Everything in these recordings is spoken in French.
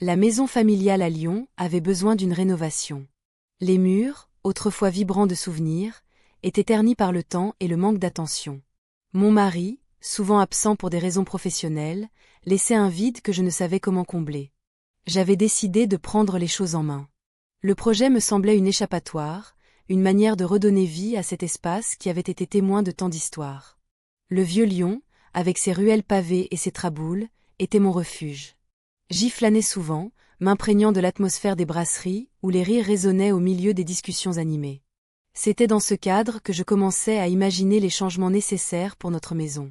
La maison familiale à Lyon avait besoin d'une rénovation. Les murs, autrefois vibrants de souvenirs, étaient ternis par le temps et le manque d'attention. Mon mari, souvent absent pour des raisons professionnelles, laissait un vide que je ne savais comment combler. J'avais décidé de prendre les choses en main. Le projet me semblait une échappatoire, une manière de redonner vie à cet espace qui avait été témoin de tant d'histoires. Le vieux Lyon, avec ses ruelles pavées et ses traboules, était mon refuge. J'y flânais souvent, m'imprégnant de l'atmosphère des brasseries, où les rires résonnaient au milieu des discussions animées. C'était dans ce cadre que je commençais à imaginer les changements nécessaires pour notre maison.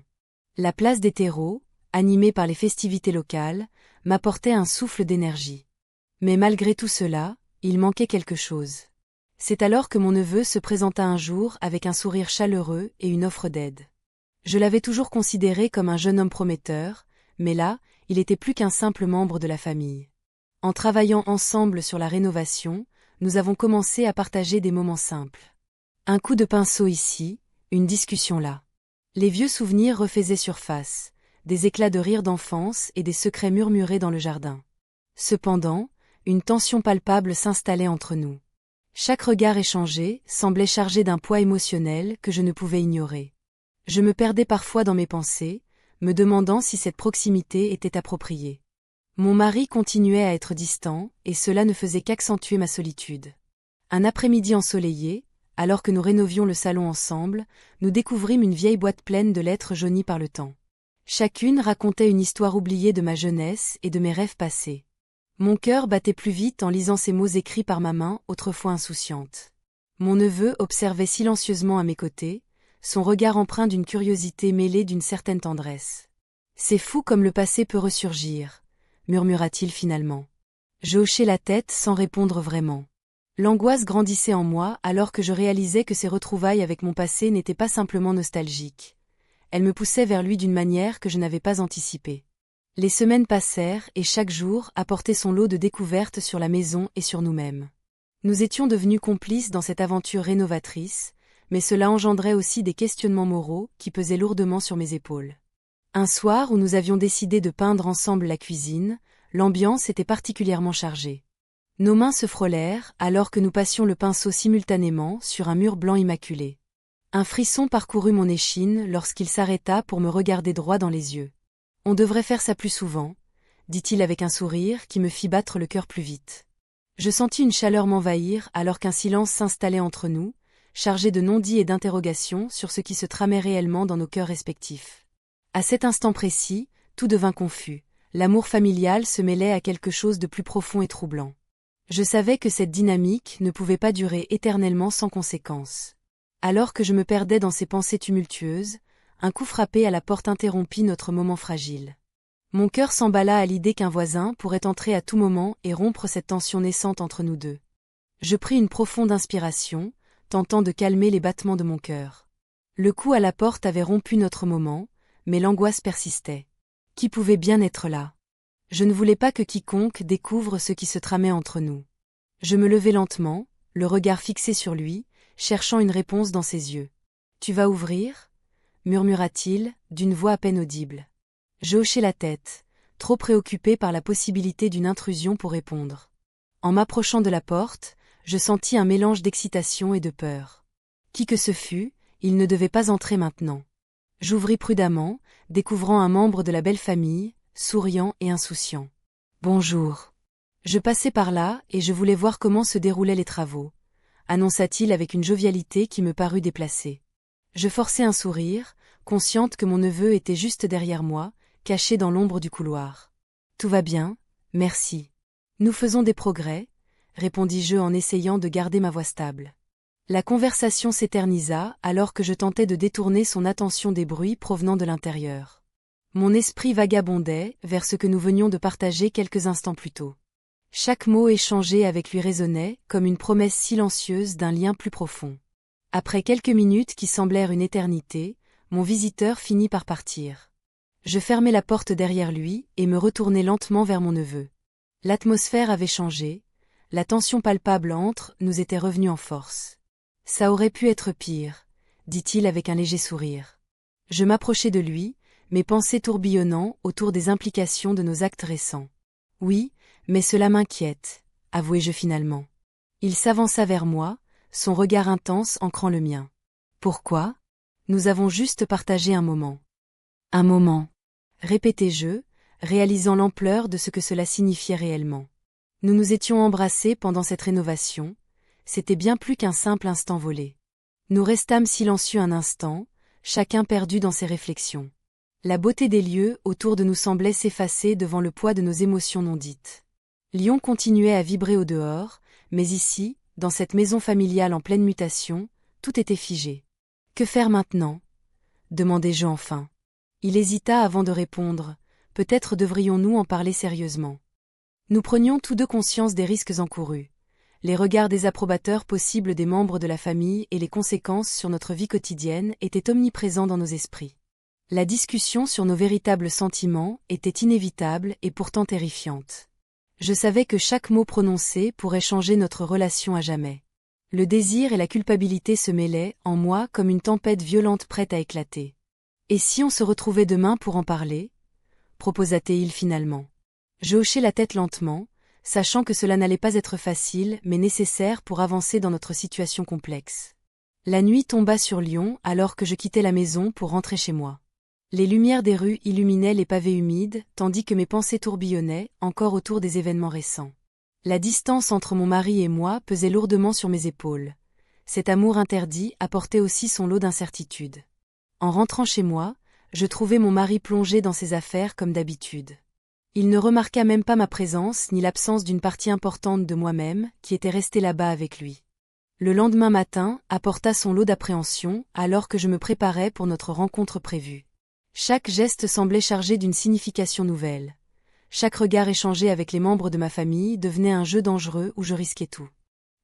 La place des terreaux, animée par les festivités locales, m'apportait un souffle d'énergie. Mais malgré tout cela, il manquait quelque chose. C'est alors que mon neveu se présenta un jour avec un sourire chaleureux et une offre d'aide. Je l'avais toujours considéré comme un jeune homme prometteur, mais là, il était plus qu'un simple membre de la famille. En travaillant ensemble sur la rénovation, nous avons commencé à partager des moments simples. Un coup de pinceau ici, une discussion là. Les vieux souvenirs refaisaient surface, des éclats de rire d'enfance et des secrets murmurés dans le jardin. Cependant, une tension palpable s'installait entre nous. Chaque regard échangé semblait chargé d'un poids émotionnel que je ne pouvais ignorer. Je me perdais parfois dans mes pensées, me demandant si cette proximité était appropriée. Mon mari continuait à être distant, et cela ne faisait qu'accentuer ma solitude. Un après-midi ensoleillé, alors que nous rénovions le salon ensemble, nous découvrîmes une vieille boîte pleine de lettres jaunies par le temps. Chacune racontait une histoire oubliée de ma jeunesse et de mes rêves passés. Mon cœur battait plus vite en lisant ces mots écrits par ma main autrefois insouciante. Mon neveu observait silencieusement à mes côtés, son regard empreint d'une curiosité mêlée d'une certaine tendresse. « C'est fou comme le passé peut ressurgir », murmura-t-il finalement. Je hochai la tête sans répondre vraiment. L'angoisse grandissait en moi alors que je réalisais que ces retrouvailles avec mon passé n'étaient pas simplement nostalgiques. Elles me poussaient vers lui d'une manière que je n'avais pas anticipée. Les semaines passèrent et chaque jour apportait son lot de découvertes sur la maison et sur nous-mêmes. Nous étions devenus complices dans cette aventure rénovatrice, mais cela engendrait aussi des questionnements moraux qui pesaient lourdement sur mes épaules. Un soir où nous avions décidé de peindre ensemble la cuisine, l'ambiance était particulièrement chargée. Nos mains se frôlèrent alors que nous passions le pinceau simultanément sur un mur blanc immaculé. Un frisson parcourut mon échine lorsqu'il s'arrêta pour me regarder droit dans les yeux. « On devrait faire ça plus souvent », dit-il avec un sourire qui me fit battre le cœur plus vite. Je sentis une chaleur m'envahir alors qu'un silence s'installait entre nous, chargé de non-dits et d'interrogations sur ce qui se tramait réellement dans nos cœurs respectifs. À cet instant précis, tout devint confus. L'amour familial se mêlait à quelque chose de plus profond et troublant. Je savais que cette dynamique ne pouvait pas durer éternellement sans conséquence. Alors que je me perdais dans ces pensées tumultueuses, un coup frappé à la porte interrompit notre moment fragile. Mon cœur s'emballa à l'idée qu'un voisin pourrait entrer à tout moment et rompre cette tension naissante entre nous deux. Je pris une profonde inspiration, tentant de calmer les battements de mon cœur. Le coup à la porte avait rompu notre moment, mais l'angoisse persistait. Qui pouvait bien être là? Je ne voulais pas que quiconque découvre ce qui se tramait entre nous. Je me levai lentement, le regard fixé sur lui, cherchant une réponse dans ses yeux. « Tu vas ouvrir ?» murmura-t-il, d'une voix à peine audible. Je hochai la tête, trop préoccupé par la possibilité d'une intrusion pour répondre. En m'approchant de la porte, je sentis un mélange d'excitation et de peur. Qui que ce fût, il ne devait pas entrer maintenant. J'ouvris prudemment, découvrant un membre de la belle famille, souriant et insouciant. « Bonjour. Je passais par là et je voulais voir comment se déroulaient les travaux », annonça-t-il avec une jovialité qui me parut déplacée. Je forçai un sourire, consciente que mon neveu était juste derrière moi, caché dans l'ombre du couloir. « Tout va bien, merci. Nous faisons des progrès », répondis-je en essayant de garder ma voix stable. La conversation s'éternisa alors que je tentais de détourner son attention des bruits provenant de l'intérieur. Mon esprit vagabondait vers ce que nous venions de partager quelques instants plus tôt. Chaque mot échangé avec lui résonnait comme une promesse silencieuse d'un lien plus profond. Après quelques minutes qui semblèrent une éternité, mon visiteur finit par partir. Je fermai la porte derrière lui et me retournai lentement vers mon neveu. L'atmosphère avait changé, la tension palpable entre nous était revenue en force. « Ça aurait pu être pire », dit-il avec un léger sourire. Je m'approchai de lui, mes pensées tourbillonnant autour des implications de nos actes récents. Oui, Mais cela m'inquiète, avouai-je finalement. Il s'avança vers moi, son regard intense ancrant le mien. Pourquoi? Nous avons juste partagé un moment. Un moment, répétai-je, réalisant l'ampleur de ce que cela signifiait réellement. Nous nous étions embrassés pendant cette rénovation, c'était bien plus qu'un simple instant volé. Nous restâmes silencieux un instant, chacun perdu dans ses réflexions. La beauté des lieux autour de nous semblait s'effacer devant le poids de nos émotions non dites. Lyon continuait à vibrer au dehors, mais ici, dans cette maison familiale en pleine mutation, tout était figé. Que faire maintenant? Demandai-je enfin. Il hésita avant de répondre. Peut-être devrions-nous en parler sérieusement. Nous prenions tous deux conscience des risques encourus. Les regards désapprobateurs possibles des membres de la famille et les conséquences sur notre vie quotidienne étaient omniprésents dans nos esprits. La discussion sur nos véritables sentiments était inévitable et pourtant terrifiante. Je savais que chaque mot prononcé pourrait changer notre relation à jamais. Le désir et la culpabilité se mêlaient, en moi, comme une tempête violente prête à éclater. Et si on se retrouvait demain pour en parler? Proposa-t-il finalement. Je hochai la tête lentement, sachant que cela n'allait pas être facile mais nécessaire pour avancer dans notre situation complexe. La nuit tomba sur Lyon alors que je quittais la maison pour rentrer chez moi. Les lumières des rues illuminaient les pavés humides, tandis que mes pensées tourbillonnaient, encore autour des événements récents. La distance entre mon mari et moi pesait lourdement sur mes épaules. Cet amour interdit apportait aussi son lot d'incertitudes. En rentrant chez moi, je trouvai mon mari plongé dans ses affaires comme d'habitude. Il ne remarqua même pas ma présence ni l'absence d'une partie importante de moi-même, qui était restée là-bas avec lui. Le lendemain matin apporta son lot d'appréhension alors que je me préparais pour notre rencontre prévue. Chaque geste semblait chargé d'une signification nouvelle. Chaque regard échangé avec les membres de ma famille devenait un jeu dangereux où je risquais tout.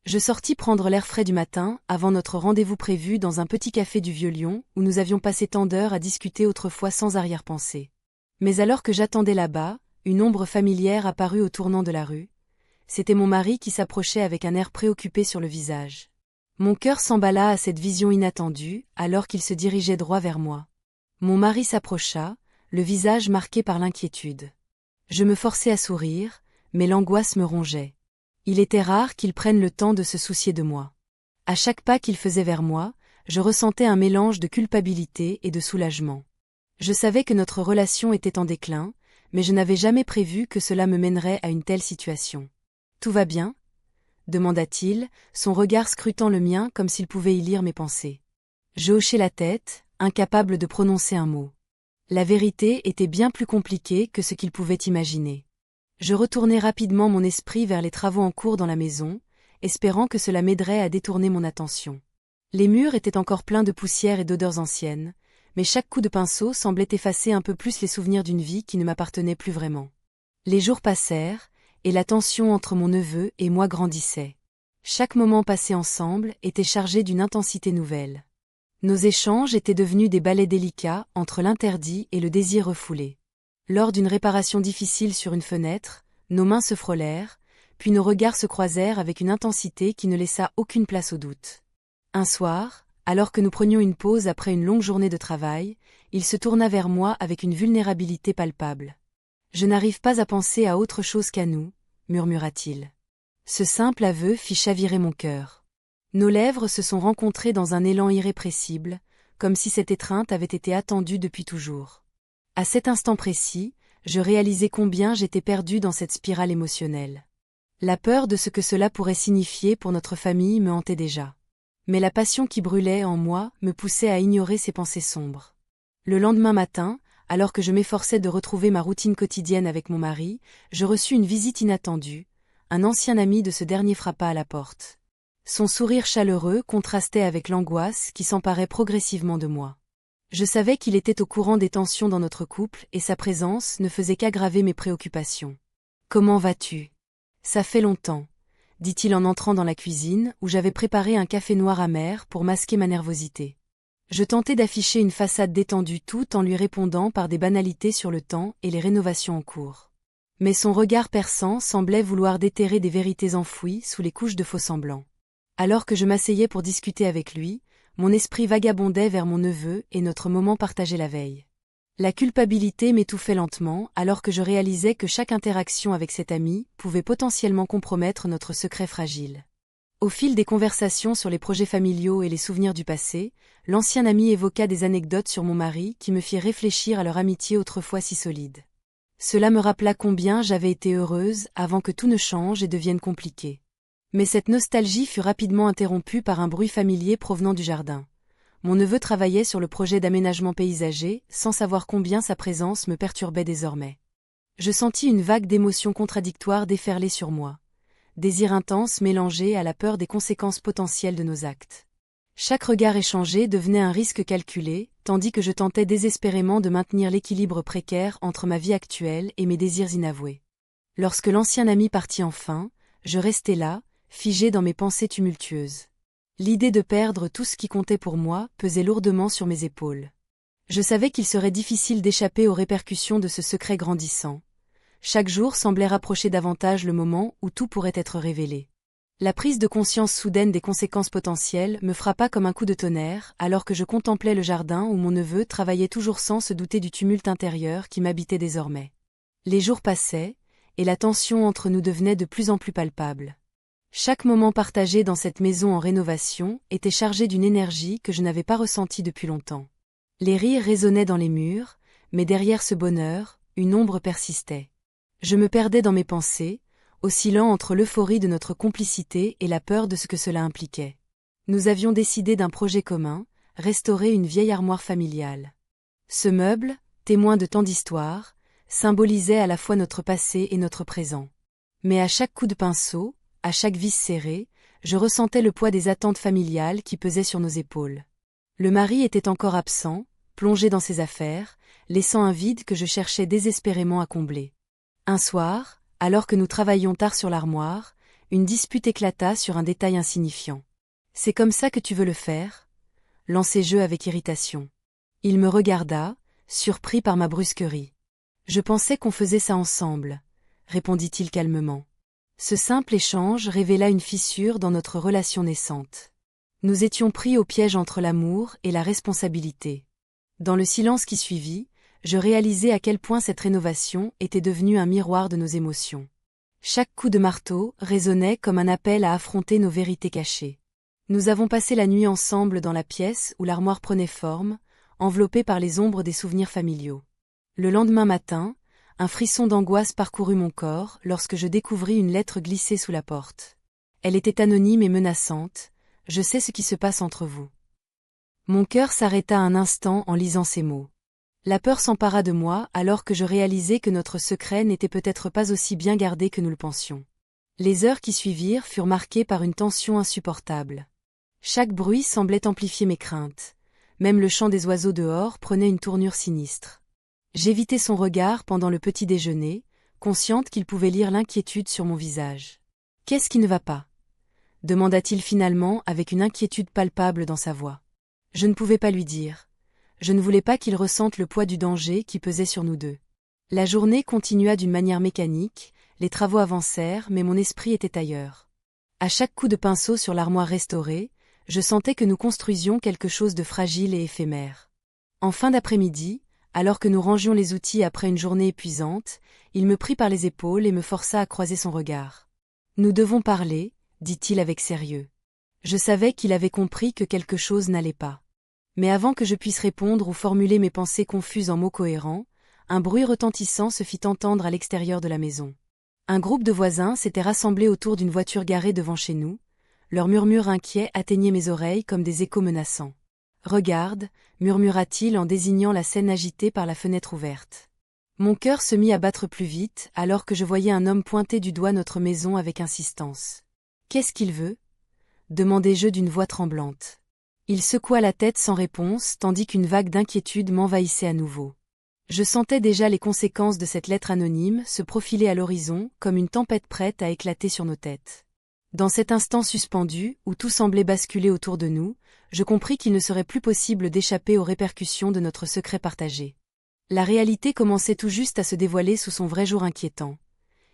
Je sortis prendre l'air frais du matin, avant notre rendez-vous prévu dans un petit café du Vieux-Lyon, où nous avions passé tant d'heures à discuter autrefois sans arrière-pensée. Mais alors que j'attendais là-bas, une ombre familière apparut au tournant de la rue. C'était mon mari qui s'approchait avec un air préoccupé sur le visage. Mon cœur s'emballa à cette vision inattendue, alors qu'il se dirigeait droit vers moi. Mon mari s'approcha, le visage marqué par l'inquiétude. Je me forçai à sourire, mais l'angoisse me rongeait. Il était rare qu'il prenne le temps de se soucier de moi. À chaque pas qu'il faisait vers moi, je ressentais un mélange de culpabilité et de soulagement. Je savais que notre relation était en déclin, mais je n'avais jamais prévu que cela me mènerait à une telle situation. « Tout va bien ?» demanda-t-il, son regard scrutant le mien comme s'il pouvait y lire mes pensées. Je hochai la tête, incapable de prononcer un mot. La vérité était bien plus compliquée que ce qu'il pouvait imaginer. Je retournai rapidement mon esprit vers les travaux en cours dans la maison, espérant que cela m'aiderait à détourner mon attention. Les murs étaient encore pleins de poussière et d'odeurs anciennes, mais chaque coup de pinceau semblait effacer un peu plus les souvenirs d'une vie qui ne m'appartenait plus vraiment. Les jours passèrent, et la tension entre mon neveu et moi grandissait. Chaque moment passé ensemble était chargé d'une intensité nouvelle. Nos échanges étaient devenus des ballets délicats entre l'interdit et le désir refoulé. Lors d'une réparation difficile sur une fenêtre, nos mains se frôlèrent, puis nos regards se croisèrent avec une intensité qui ne laissa aucune place au doute. Un soir, alors que nous prenions une pause après une longue journée de travail, il se tourna vers moi avec une vulnérabilité palpable. « Je n'arrive pas à penser à autre chose qu'à nous », murmura-t-il. Ce simple aveu fit chavirer mon cœur. Nos lèvres se sont rencontrées dans un élan irrépressible, comme si cette étreinte avait été attendue depuis toujours. À cet instant précis, je réalisais combien j'étais perdu dans cette spirale émotionnelle. La peur de ce que cela pourrait signifier pour notre famille me hantait déjà. Mais la passion qui brûlait en moi me poussait à ignorer ces pensées sombres. Le lendemain matin, alors que je m'efforçais de retrouver ma routine quotidienne avec mon mari, je reçus une visite inattendue. Un ancien ami de ce dernier frappa à la porte. Son sourire chaleureux contrastait avec l'angoisse qui s'emparait progressivement de moi. Je savais qu'il était au courant des tensions dans notre couple et sa présence ne faisait qu'aggraver mes préoccupations. « Comment vas-tu ? Ça fait longtemps », dit-il en entrant dans la cuisine où j'avais préparé un café noir amer pour masquer ma nervosité. Je tentais d'afficher une façade détendue tout en lui répondant par des banalités sur le temps et les rénovations en cours. Mais son regard perçant semblait vouloir déterrer des vérités enfouies sous les couches de faux-semblants. Alors que je m'asseyais pour discuter avec lui, mon esprit vagabondait vers mon neveu et notre moment partagé la veille. La culpabilité m'étouffait lentement alors que je réalisais que chaque interaction avec cet ami pouvait potentiellement compromettre notre secret fragile. Au fil des conversations sur les projets familiaux et les souvenirs du passé, l'ancien ami évoqua des anecdotes sur mon mari qui me firent réfléchir à leur amitié autrefois si solide. Cela me rappela combien j'avais été heureuse avant que tout ne change et devienne compliqué. Mais cette nostalgie fut rapidement interrompue par un bruit familier provenant du jardin. Mon neveu travaillait sur le projet d'aménagement paysager, sans savoir combien sa présence me perturbait désormais. Je sentis une vague d'émotions contradictoires déferler sur moi. Désir intense mélangé à la peur des conséquences potentielles de nos actes. Chaque regard échangé devenait un risque calculé, tandis que je tentais désespérément de maintenir l'équilibre précaire entre ma vie actuelle et mes désirs inavoués. Lorsque l'ancien ami partit enfin, je restai là, figé dans mes pensées tumultueuses. L'idée de perdre tout ce qui comptait pour moi pesait lourdement sur mes épaules. Je savais qu'il serait difficile d'échapper aux répercussions de ce secret grandissant. Chaque jour semblait rapprocher davantage le moment où tout pourrait être révélé. La prise de conscience soudaine des conséquences potentielles me frappa comme un coup de tonnerre alors que je contemplais le jardin où mon neveu travaillait toujours sans se douter du tumulte intérieur qui m'habitait désormais. Les jours passaient, et la tension entre nous devenait de plus en plus palpable. Chaque moment partagé dans cette maison en rénovation était chargé d'une énergie que je n'avais pas ressentie depuis longtemps. Les rires résonnaient dans les murs, mais derrière ce bonheur, une ombre persistait. Je me perdais dans mes pensées, oscillant entre l'euphorie de notre complicité et la peur de ce que cela impliquait. Nous avions décidé d'un projet commun, restaurer une vieille armoire familiale. Ce meuble, témoin de tant d'histoires, symbolisait à la fois notre passé et notre présent. Mais à chaque coup de pinceau, à chaque vis serrée, je ressentais le poids des attentes familiales qui pesaient sur nos épaules. Le mari était encore absent, plongé dans ses affaires, laissant un vide que je cherchais désespérément à combler. Un soir, alors que nous travaillions tard sur l'armoire, une dispute éclata sur un détail insignifiant. « C'est comme ça que tu veux le faire ?» lançai-je avec irritation. Il me regarda, surpris par ma brusquerie. « Je pensais qu'on faisait ça ensemble, » répondit-il calmement. Ce simple échange révéla une fissure dans notre relation naissante. Nous étions pris au piège entre l'amour et la responsabilité. Dans le silence qui suivit, je réalisai à quel point cette rénovation était devenue un miroir de nos émotions. Chaque coup de marteau résonnait comme un appel à affronter nos vérités cachées. Nous avons passé la nuit ensemble dans la pièce où l'armoire prenait forme, enveloppée par les ombres des souvenirs familiaux. Le lendemain matin, un frisson d'angoisse parcourut mon corps lorsque je découvris une lettre glissée sous la porte. Elle était anonyme et menaçante. « Je sais ce qui se passe entre vous. » Mon cœur s'arrêta un instant en lisant ces mots. La peur s'empara de moi alors que je réalisai que notre secret n'était peut-être pas aussi bien gardé que nous le pensions. Les heures qui suivirent furent marquées par une tension insupportable. Chaque bruit semblait amplifier mes craintes. Même le chant des oiseaux dehors prenait une tournure sinistre. J'évitai son regard pendant le petit déjeuner, consciente qu'il pouvait lire l'inquiétude sur mon visage. « Qu'est-ce qui ne va pas ?» demanda-t-il finalement avec une inquiétude palpable dans sa voix. Je ne pouvais pas lui dire. Je ne voulais pas qu'il ressente le poids du danger qui pesait sur nous deux. La journée continua d'une manière mécanique, les travaux avancèrent mais mon esprit était ailleurs. À chaque coup de pinceau sur l'armoire restaurée, je sentais que nous construisions quelque chose de fragile et éphémère. En fin d'après-midi, alors que nous rangions les outils après une journée épuisante, il me prit par les épaules et me força à croiser son regard. « Nous devons parler », dit-il avec sérieux. Je savais qu'il avait compris que quelque chose n'allait pas. Mais avant que je puisse répondre ou formuler mes pensées confuses en mots cohérents, un bruit retentissant se fit entendre à l'extérieur de la maison. Un groupe de voisins s'était rassemblé autour d'une voiture garée devant chez nous. Leurs murmures inquiets atteignaient mes oreilles comme des échos menaçants. « Regarde », murmura-t-il en désignant la scène agitée par la fenêtre ouverte. Mon cœur se mit à battre plus vite alors que je voyais un homme pointer du doigt notre maison avec insistance. « Qu'est-ce qu'il veut ?» demandai-je d'une voix tremblante. Il secoua la tête sans réponse tandis qu'une vague d'inquiétude m'envahissait à nouveau. Je sentais déjà les conséquences de cette lettre anonyme se profiler à l'horizon comme une tempête prête à éclater sur nos têtes. Dans cet instant suspendu, où tout semblait basculer autour de nous, je compris qu'il ne serait plus possible d'échapper aux répercussions de notre secret partagé. La réalité commençait tout juste à se dévoiler sous son vrai jour inquiétant.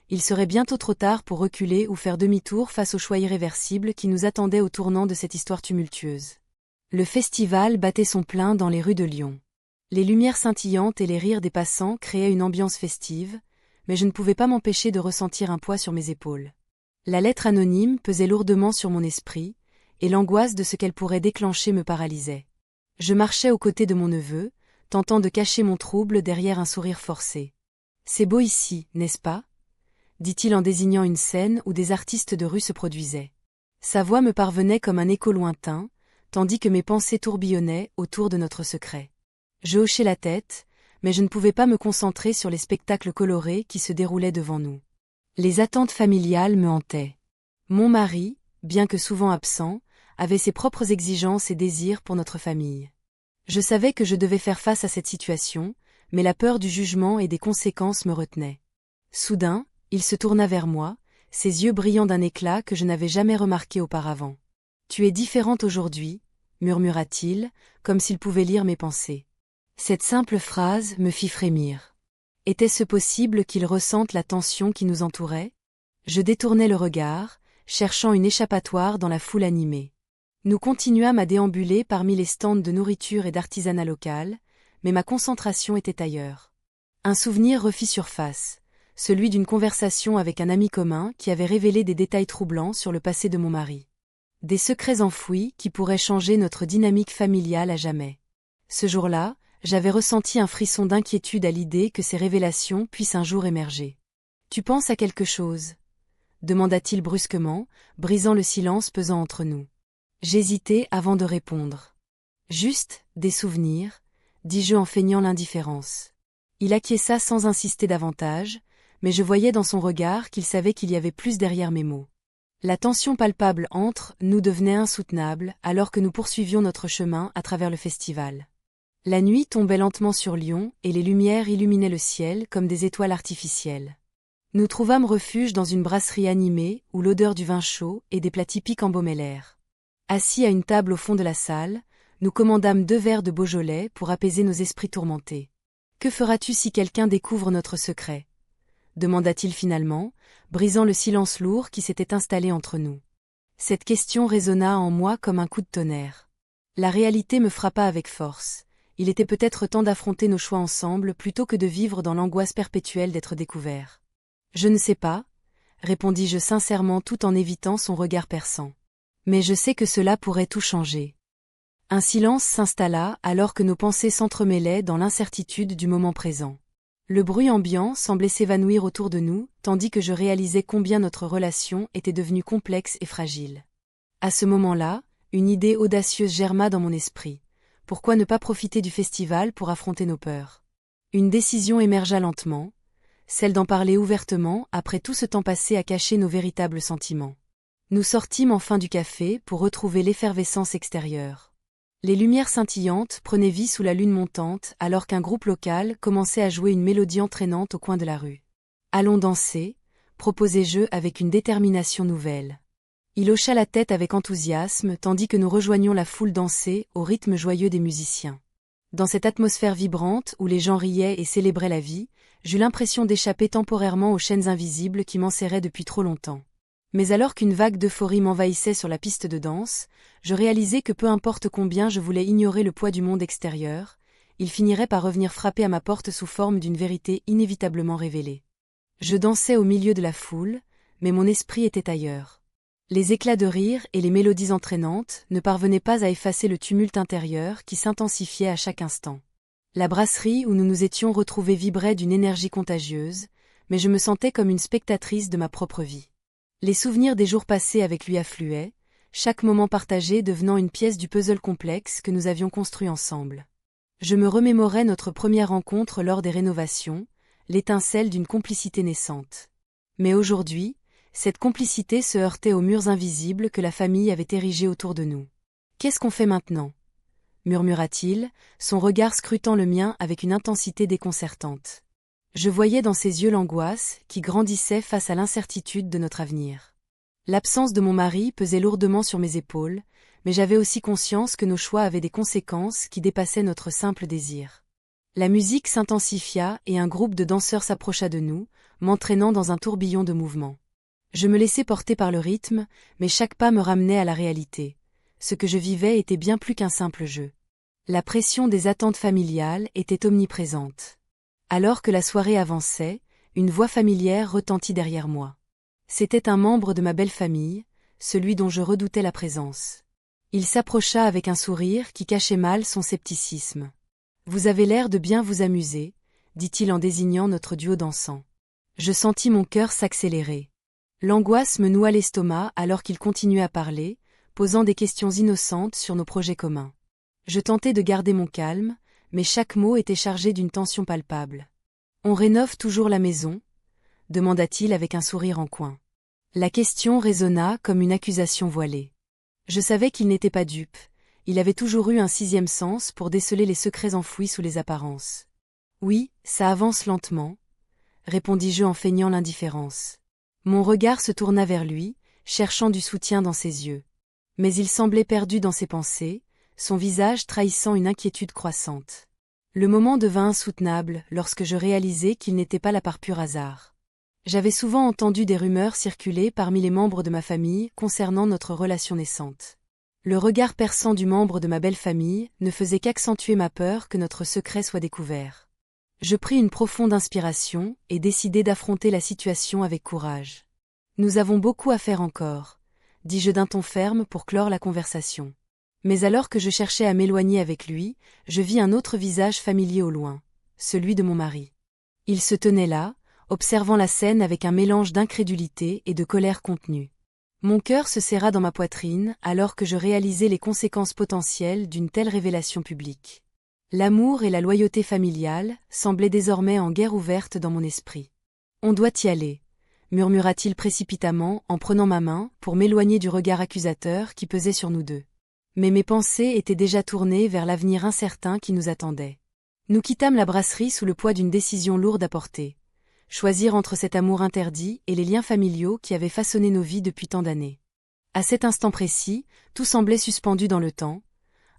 Il serait bientôt trop tard pour reculer ou faire demi-tour face au choix irréversible qui nous attendait au tournant de cette histoire tumultueuse. Le festival battait son plein dans les rues de Lyon. Les lumières scintillantes et les rires des passants créaient une ambiance festive, mais je ne pouvais pas m'empêcher de ressentir un poids sur mes épaules. La lettre anonyme pesait lourdement sur mon esprit, et l'angoisse de ce qu'elle pourrait déclencher me paralysait. Je marchais aux côtés de mon neveu, tentant de cacher mon trouble derrière un sourire forcé. « C'est beau ici, n'est-ce pas ?» dit-il en désignant une scène où des artistes de rue se produisaient. Sa voix me parvenait comme un écho lointain, tandis que mes pensées tourbillonnaient autour de notre secret. Je hochai la tête, mais je ne pouvais pas me concentrer sur les spectacles colorés qui se déroulaient devant nous. Les attentes familiales me hantaient. Mon mari, bien que souvent absent, avait ses propres exigences et désirs pour notre famille. Je savais que je devais faire face à cette situation, mais la peur du jugement et des conséquences me retenait. Soudain, il se tourna vers moi, ses yeux brillants d'un éclat que je n'avais jamais remarqué auparavant. « Tu es différente aujourd'hui » murmura-t-il, comme s'il pouvait lire mes pensées. Cette simple phrase me fit frémir. Était-ce possible qu'il ressente la tension qui nous entourait? Je détournai le regard, cherchant une échappatoire dans la foule animée. Nous continuâmes à déambuler parmi les stands de nourriture et d'artisanat local, mais ma concentration était ailleurs. Un souvenir refit surface, celui d'une conversation avec un ami commun qui avait révélé des détails troublants sur le passé de mon mari. Des secrets enfouis qui pourraient changer notre dynamique familiale à jamais. Ce jour-là, j'avais ressenti un frisson d'inquiétude à l'idée que ces révélations puissent un jour émerger. « Tu penses à quelque chose ?» demanda-t-il brusquement, brisant le silence pesant entre nous. J'hésitai avant de répondre. « Juste, des souvenirs », dis-je en feignant l'indifférence. Il acquiesça sans insister davantage, mais je voyais dans son regard qu'il savait qu'il y avait plus derrière mes mots. La tension palpable entre nous devenait insoutenable alors que nous poursuivions notre chemin à travers le festival. La nuit tombait lentement sur Lyon et les lumières illuminaient le ciel comme des étoiles artificielles. Nous trouvâmes refuge dans une brasserie animée où l'odeur du vin chaud et des plats typiques embaumaient l'air. Assis à une table au fond de la salle, nous commandâmes 2 verres de Beaujolais pour apaiser nos esprits tourmentés. « Que feras-tu si quelqu'un découvre notre secret ?» demanda-t-il finalement, brisant le silence lourd qui s'était installé entre nous. Cette question résonna en moi comme un coup de tonnerre. La réalité me frappa avec force. Il était peut-être temps d'affronter nos choix ensemble plutôt que de vivre dans l'angoisse perpétuelle d'être découvert. « Je ne sais pas, » répondis-je sincèrement tout en évitant son regard perçant. « Mais je sais que cela pourrait tout changer. » Un silence s'installa alors que nos pensées s'entremêlaient dans l'incertitude du moment présent. Le bruit ambiant semblait s'évanouir autour de nous, tandis que je réalisais combien notre relation était devenue complexe et fragile. À ce moment-là, une idée audacieuse germa dans mon esprit. Pourquoi ne pas profiter du festival pour affronter nos peurs? Une décision émergea lentement, celle d'en parler ouvertement après tout ce temps passé à cacher nos véritables sentiments. Nous sortîmes enfin du café pour retrouver l'effervescence extérieure. Les lumières scintillantes prenaient vie sous la lune montante alors qu'un groupe local commençait à jouer une mélodie entraînante au coin de la rue. « Allons danser », proposai-je avec une détermination nouvelle. Il hocha la tête avec enthousiasme tandis que nous rejoignions la foule dansée au rythme joyeux des musiciens. Dans cette atmosphère vibrante où les gens riaient et célébraient la vie, j'eus l'impression d'échapper temporairement aux chaînes invisibles qui m'enserraient depuis trop longtemps. Mais alors qu'une vague d'euphorie m'envahissait sur la piste de danse, je réalisai que peu importe combien je voulais ignorer le poids du monde extérieur, il finirait par revenir frapper à ma porte sous forme d'une vérité inévitablement révélée. Je dansais au milieu de la foule, mais mon esprit était ailleurs. Les éclats de rire et les mélodies entraînantes ne parvenaient pas à effacer le tumulte intérieur qui s'intensifiait à chaque instant. La brasserie où nous nous étions retrouvés vibrait d'une énergie contagieuse, mais je me sentais comme une spectatrice de ma propre vie. Les souvenirs des jours passés avec lui affluaient, chaque moment partagé devenant une pièce du puzzle complexe que nous avions construit ensemble. Je me remémorais notre première rencontre lors des rénovations, l'étincelle d'une complicité naissante. Mais aujourd'hui, cette complicité se heurtait aux murs invisibles que la famille avait érigés autour de nous. « Qu'est-ce qu'on fait maintenant » murmura-t-il, son regard scrutant le mien avec une intensité déconcertante. Je voyais dans ses yeux l'angoisse qui grandissait face à l'incertitude de notre avenir. L'absence de mon mari pesait lourdement sur mes épaules, mais j'avais aussi conscience que nos choix avaient des conséquences qui dépassaient notre simple désir. La musique s'intensifia et un groupe de danseurs s'approcha de nous, m'entraînant dans un tourbillon de mouvements. Je me laissais porter par le rythme, mais chaque pas me ramenait à la réalité. Ce que je vivais était bien plus qu'un simple jeu. La pression des attentes familiales était omniprésente. Alors que la soirée avançait, une voix familière retentit derrière moi. C'était un membre de ma belle famille, celui dont je redoutais la présence. Il s'approcha avec un sourire qui cachait mal son scepticisme. « Vous avez l'air de bien vous amuser », dit-il en désignant notre duo dansant. Je sentis mon cœur s'accélérer. L'angoisse me noua l'estomac alors qu'il continuait à parler, posant des questions innocentes sur nos projets communs. Je tentais de garder mon calme, mais chaque mot était chargé d'une tension palpable. « On rénove toujours la maison ?» demanda-t-il avec un sourire en coin. La question résonna comme une accusation voilée. Je savais qu'il n'était pas dupe, il avait toujours eu un sixième sens pour déceler les secrets enfouis sous les apparences. « Oui, ça avance lentement », répondis-je en feignant l'indifférence. Mon regard se tourna vers lui, cherchant du soutien dans ses yeux. Mais il semblait perdu dans ses pensées, son visage trahissant une inquiétude croissante. Le moment devint insoutenable lorsque je réalisai qu'il n'était pas là par pur hasard. J'avais souvent entendu des rumeurs circuler parmi les membres de ma famille concernant notre relation naissante. Le regard perçant du membre de ma belle famille ne faisait qu'accentuer ma peur que notre secret soit découvert. Je pris une profonde inspiration et décidai d'affronter la situation avec courage. « Nous avons beaucoup à faire encore », dis-je d'un ton ferme pour clore la conversation. Mais alors que je cherchais à m'éloigner avec lui, je vis un autre visage familier au loin, celui de mon mari. Il se tenait là, observant la scène avec un mélange d'incrédulité et de colère contenue. Mon cœur se serra dans ma poitrine alors que je réalisais les conséquences potentielles d'une telle révélation publique. L'amour et la loyauté familiale semblaient désormais en guerre ouverte dans mon esprit. « On doit y aller », murmura-t-il précipitamment en prenant ma main pour m'éloigner du regard accusateur qui pesait sur nous deux. Mais mes pensées étaient déjà tournées vers l'avenir incertain qui nous attendait. Nous quittâmes la brasserie sous le poids d'une décision lourde à porter. Choisir entre cet amour interdit et les liens familiaux qui avaient façonné nos vies depuis tant d'années. À cet instant précis, tout semblait suspendu dans le temps.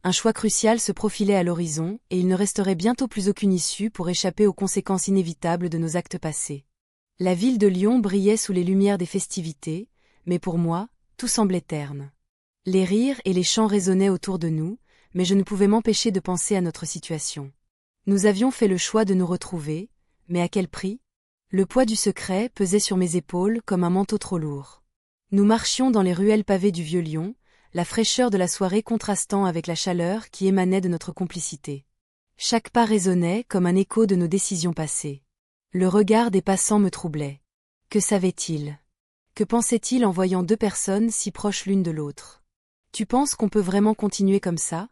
Un choix crucial se profilait à l'horizon et il ne resterait bientôt plus aucune issue pour échapper aux conséquences inévitables de nos actes passés. La ville de Lyon brillait sous les lumières des festivités, mais pour moi, tout semblait terne. Les rires et les chants résonnaient autour de nous, mais je ne pouvais m'empêcher de penser à notre situation. Nous avions fait le choix de nous retrouver, mais à quel prix ? Le poids du secret pesait sur mes épaules comme un manteau trop lourd. Nous marchions dans les ruelles pavées du vieux Lyon, la fraîcheur de la soirée contrastant avec la chaleur qui émanait de notre complicité. Chaque pas résonnait comme un écho de nos décisions passées. Le regard des passants me troublait. Que savaient-ils ? Que pensaient-ils en voyant deux personnes si proches l'une de l'autre ? « Tu penses qu'on peut vraiment continuer comme ça ?»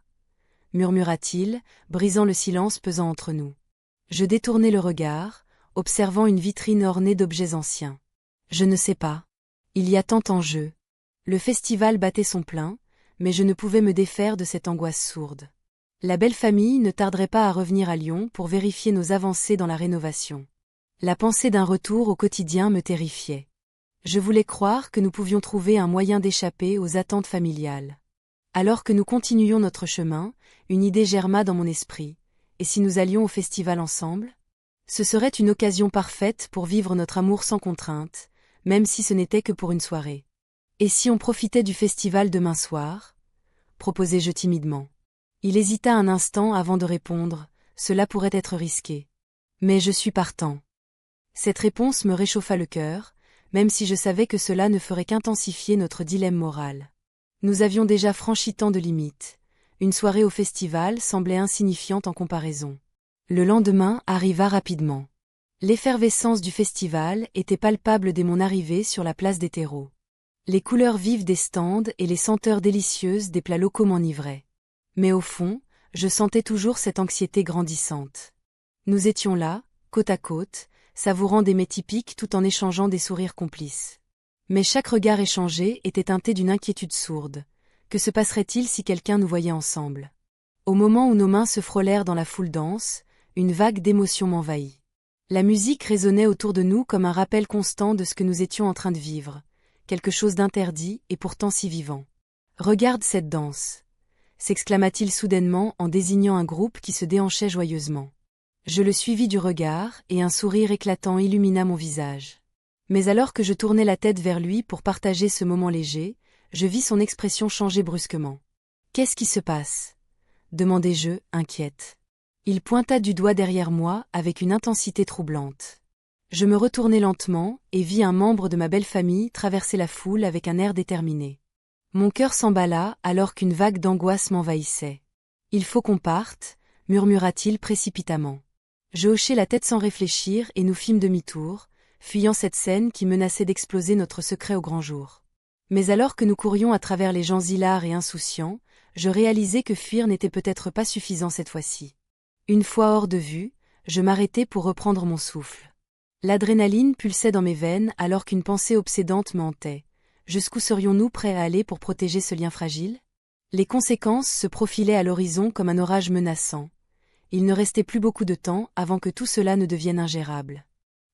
murmura-t-il, brisant le silence pesant entre nous. Je détournai le regard, observant une vitrine ornée d'objets anciens. Je ne sais pas. Il y a tant en jeu. Le festival battait son plein, mais je ne pouvais me défaire de cette angoisse sourde. La belle famille ne tarderait pas à revenir à Lyon pour vérifier nos avancées dans la rénovation. La pensée d'un retour au quotidien me terrifiait. Je voulais croire que nous pouvions trouver un moyen d'échapper aux attentes familiales. Alors que nous continuions notre chemin, une idée germa dans mon esprit. Et si nous allions au festival ensemble ? Ce serait une occasion parfaite pour vivre notre amour sans contrainte, même si ce n'était que pour une soirée. Et si on profitait du festival demain soir ? Proposai-je timidement. Il hésita un instant avant de répondre, cela pourrait être risqué. Mais je suis partant. Cette réponse me réchauffa le cœur, même si je savais que cela ne ferait qu'intensifier notre dilemme moral. Nous avions déjà franchi tant de limites. Une soirée au festival semblait insignifiante en comparaison. Le lendemain arriva rapidement. L'effervescence du festival était palpable dès mon arrivée sur la place des terreaux. Les couleurs vives des stands et les senteurs délicieuses des plats locaux m'enivraient. Mais au fond, je sentais toujours cette anxiété grandissante. Nous étions là, côte à côte, savourant des mets typiques tout en échangeant des sourires complices. Mais chaque regard échangé était teinté d'une inquiétude sourde. Que se passerait-il si quelqu'un nous voyait ensemble ? Au moment où nos mains se frôlèrent dans la foule dense, une vague d'émotion m'envahit. La musique résonnait autour de nous comme un rappel constant de ce que nous étions en train de vivre, quelque chose d'interdit et pourtant si vivant. « Regarde cette danse !» s'exclama-t-il soudainement en désignant un groupe qui se déhanchait joyeusement. Je le suivis du regard et un sourire éclatant illumina mon visage. Mais alors que je tournais la tête vers lui pour partager ce moment léger, je vis son expression changer brusquement. « Qu'est-ce qui se passe ?» demandai-je, inquiète. Il pointa du doigt derrière moi avec une intensité troublante. Je me retournai lentement et vis un membre de ma belle famille traverser la foule avec un air déterminé. Mon cœur s'emballa alors qu'une vague d'angoisse m'envahissait. « Il faut qu'on parte », murmura-t-il précipitamment. Je hochai la tête sans réfléchir et nous fîmes demi-tour, fuyant cette scène qui menaçait d'exploser notre secret au grand jour. Mais alors que nous courions à travers les gens hilars et insouciants, je réalisai que fuir n'était peut-être pas suffisant cette fois-ci. Une fois hors de vue, je m'arrêtai pour reprendre mon souffle. L'adrénaline pulsait dans mes veines alors qu'une pensée obsédante me hantait. Jusqu'où serions-nous prêts à aller pour protéger ce lien fragile? Les conséquences se profilaient à l'horizon comme un orage menaçant. Il ne restait plus beaucoup de temps avant que tout cela ne devienne ingérable.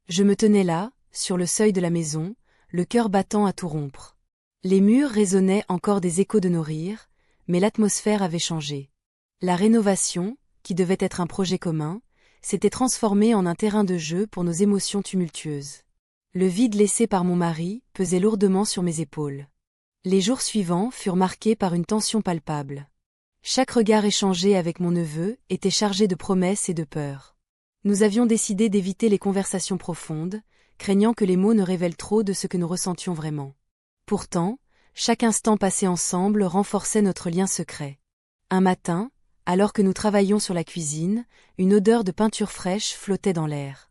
Je me tenais là, sur le seuil de la maison, le cœur battant à tout rompre. Les murs résonnaient encore des échos de nos rires, mais l'atmosphère avait changé. La rénovation, qui devait être un projet commun, s'était transformée en un terrain de jeu pour nos émotions tumultueuses. Le vide laissé par mon mari pesait lourdement sur mes épaules. Les jours suivants furent marqués par une tension palpable. Chaque regard échangé avec mon neveu était chargé de promesses et de peurs. Nous avions décidé d'éviter les conversations profondes, craignant que les mots ne révèlent trop de ce que nous ressentions vraiment. Pourtant, chaque instant passé ensemble renforçait notre lien secret. Un matin, alors que nous travaillions sur la cuisine, une odeur de peinture fraîche flottait dans l'air.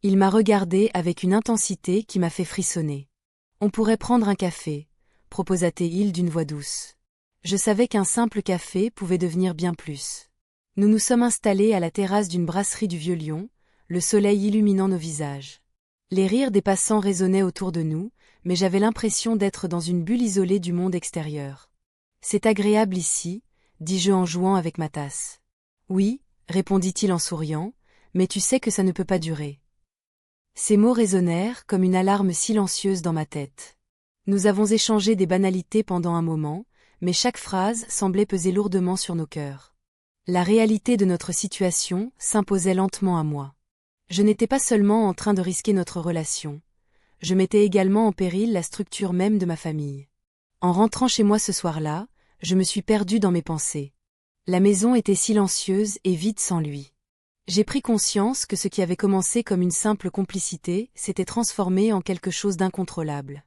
Il m'a regardé avec une intensité qui m'a fait frissonner. « On pourrait prendre un café », proposa-t-il d'une voix douce. Je savais qu'un simple café pouvait devenir bien plus. Nous nous sommes installés à la terrasse d'une brasserie du Vieux-Lyon, le soleil illuminant nos visages. Les rires des passants résonnaient autour de nous, mais j'avais l'impression d'être dans une bulle isolée du monde extérieur. « C'est agréable ici », dis-je en jouant avec ma tasse. « Oui », répondit-il en souriant, « mais tu sais que ça ne peut pas durer. » Ces mots résonnèrent comme une alarme silencieuse dans ma tête. Nous avons échangé des banalités pendant un moment, mais chaque phrase semblait peser lourdement sur nos cœurs. La réalité de notre situation s'imposait lentement à moi. Je n'étais pas seulement en train de risquer notre relation. Je mettais également en péril la structure même de ma famille. En rentrant chez moi ce soir-là, je me suis perdue dans mes pensées. La maison était silencieuse et vide sans lui. J'ai pris conscience que ce qui avait commencé comme une simple complicité s'était transformé en quelque chose d'incontrôlable.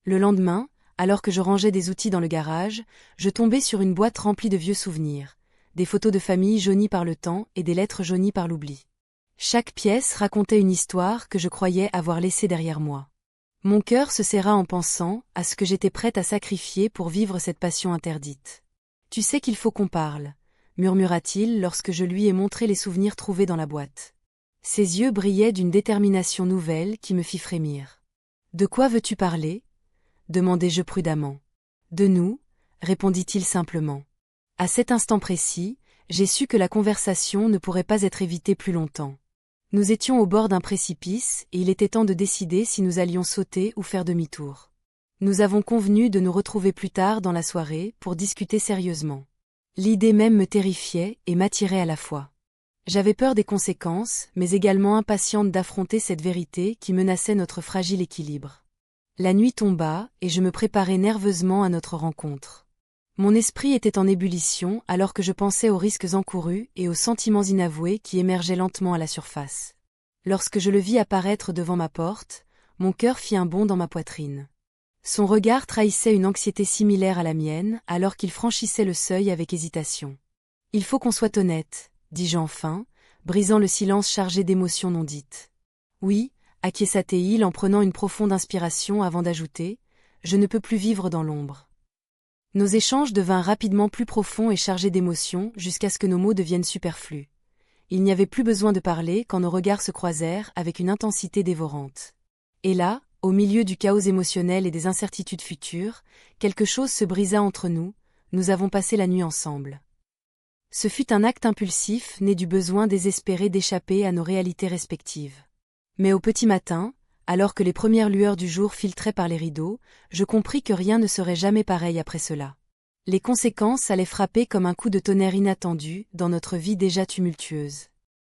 Le lendemain, alors que je rangeais des outils dans le garage, je tombai sur une boîte remplie de vieux souvenirs, des photos de famille jaunies par le temps et des lettres jaunies par l'oubli. Chaque pièce racontait une histoire que je croyais avoir laissée derrière moi. Mon cœur se serra en pensant à ce que j'étais prête à sacrifier pour vivre cette passion interdite. « Tu sais qu'il faut qu'on parle », murmura-t-il lorsque je lui ai montré les souvenirs trouvés dans la boîte. Ses yeux brillaient d'une détermination nouvelle qui me fit frémir. « De quoi veux-tu parler ?» demandai-je prudemment. « De nous », répondit-il simplement. À cet instant précis, j'ai su que la conversation ne pourrait pas être évitée plus longtemps. Nous étions au bord d'un précipice et il était temps de décider si nous allions sauter ou faire demi-tour. Nous avons convenu de nous retrouver plus tard dans la soirée pour discuter sérieusement. L'idée même me terrifiait et m'attirait à la fois. J'avais peur des conséquences, mais également impatiente d'affronter cette vérité qui menaçait notre fragile équilibre. La nuit tomba et je me préparais nerveusement à notre rencontre. Mon esprit était en ébullition alors que je pensais aux risques encourus et aux sentiments inavoués qui émergeaient lentement à la surface. Lorsque je le vis apparaître devant ma porte, mon cœur fit un bond dans ma poitrine. Son regard trahissait une anxiété similaire à la mienne alors qu'il franchissait le seuil avec hésitation. « Il faut qu'on soit honnête », dis-je enfin, brisant le silence chargé d'émotions non dites. « Oui », acquiesça-t-il en prenant une profonde inspiration avant d'ajouter, « je ne peux plus vivre dans l'ombre. » Nos échanges devinrent rapidement plus profonds et chargés d'émotions jusqu'à ce que nos mots deviennent superflus. Il n'y avait plus besoin de parler quand nos regards se croisèrent avec une intensité dévorante. Et là, au milieu du chaos émotionnel et des incertitudes futures, quelque chose se brisa entre nous, nous avons passé la nuit ensemble. Ce fut un acte impulsif né du besoin désespéré d'échapper à nos réalités respectives. Mais au petit matin, alors que les premières lueurs du jour filtraient par les rideaux, je compris que rien ne serait jamais pareil après cela. Les conséquences allaient frapper comme un coup de tonnerre inattendu dans notre vie déjà tumultueuse.